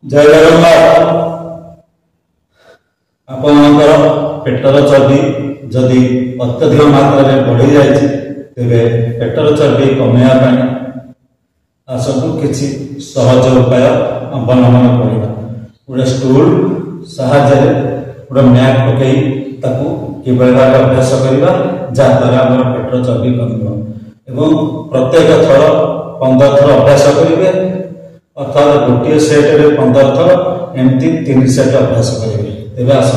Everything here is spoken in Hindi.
जय जगन्नाथ। आपणकर पेटर चर्बी जदि अत्यधिक मात्रा में बढ़ी जाए तेरे पेटर चर्बी कमेवा आसतु किसी सहज उपाय अवलंबन करवा। गोटे स्टूल साहाय्य गोटे मैट पकई किभली भाव अभ्यास करवा जहाद्वारा आम पेटर चर्बी कम एवं प्रत्येक थर 15 थर अभ्यास करेंगे अर्थात गोटे सेट रे 15 थर एमती 3 सेट अभ्यास करेंगे तेज आस।